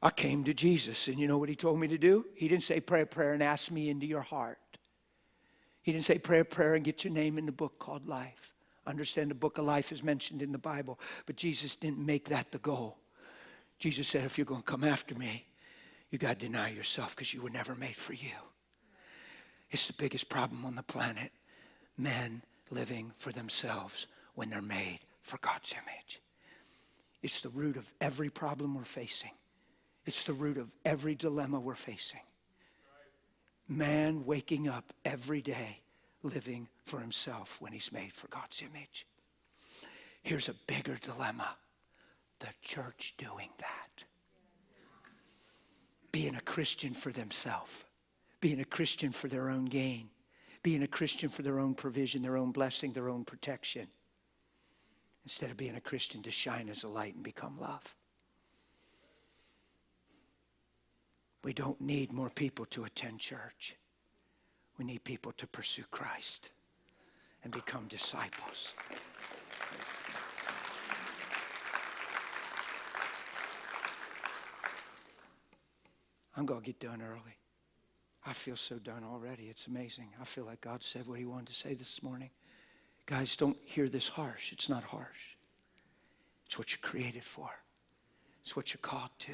I came to Jesus, and you know what he told me to do? He didn't say pray a prayer and ask me into your heart. He didn't say pray a prayer and get your name in the book called life. Understand the book of life is mentioned in the Bible, but Jesus didn't make that the goal. Jesus said, if you're going to come after me, you got to deny yourself because you were never made for you. It's the biggest problem on the planet. Men living for themselves when they're made for God's image. It's the root of every problem we're facing. It's the root of every dilemma we're facing. Man waking up every day living for himself when he's made for God's image. Here's a bigger dilemma. The church doing that. Being a Christian for themselves. Being a Christian for their own gain. Being a Christian for their own provision, their own blessing, their own protection. Instead of being a Christian to shine as a light and become love. We don't need more people to attend church. We need people to pursue Christ and become disciples. I'm going to get done early. I feel so done already. It's amazing. I feel like God said what he wanted to say this morning. Guys, don't hear this harsh. It's not harsh. It's what you're created for. It's what you're called to.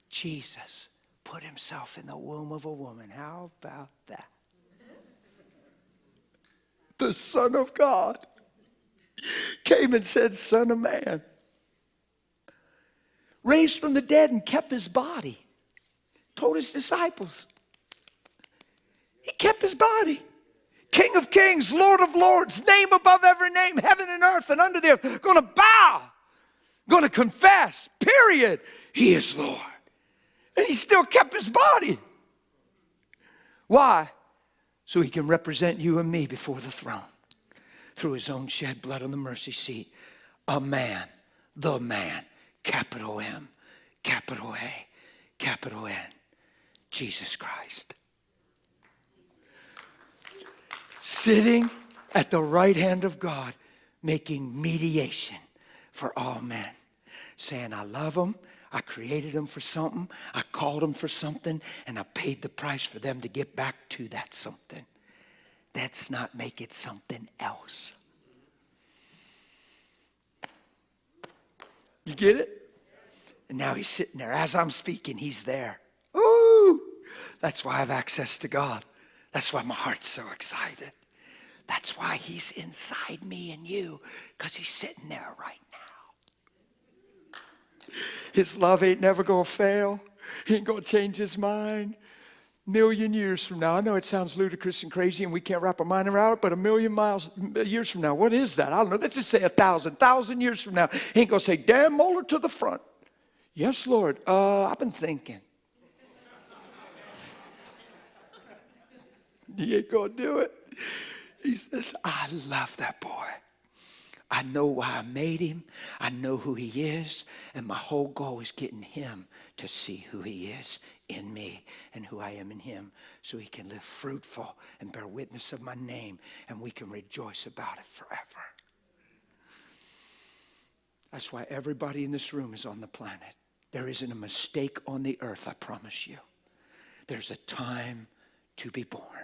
Jesus put himself in the womb of a woman. How about that? The Son of God came and said, Son of Man. Raised from the dead and kept his body. Told his disciples. He kept his body. King of kings, Lord of lords, name above every name, heaven and earth and under the earth. Going to bow. Going to confess, period. He is Lord. And he still kept his body. Why? So he can represent you and me before the throne. Through his own shed blood on the mercy seat. A man, the man, capital M, capital A, capital N. Jesus Christ. Sitting at the right hand of God, making mediation for all men. Saying, I love them. I created them for something. I called them for something. And I paid the price for them to get back to that something. Let's not make it something else. You get it? And now he's sitting there. As I'm speaking, he's there. Ooh! That's why I have access to God. That's why my heart's so excited. That's why he's inside me and you. Because he's sitting there right now. His love ain't never going to fail. He ain't going to change his mind. Million years from now, I know it sounds ludicrous and crazy and we can't wrap our mind around it, but a million years from now, what is that? I don't know. Let's just say 1,000 years from now. He ain't going to say, damn Mohler to the front. Yes, Lord. I've been thinking. He ain't going to do it. He says, I love that boy. I know why I made him. I know who he is. And my whole goal is getting him to see who he is in me and who I am in him so he can live fruitful and bear witness of my name and we can rejoice about it forever. That's why everybody in this room is on the planet. There isn't a mistake on the earth, I promise you. There's a time to be born.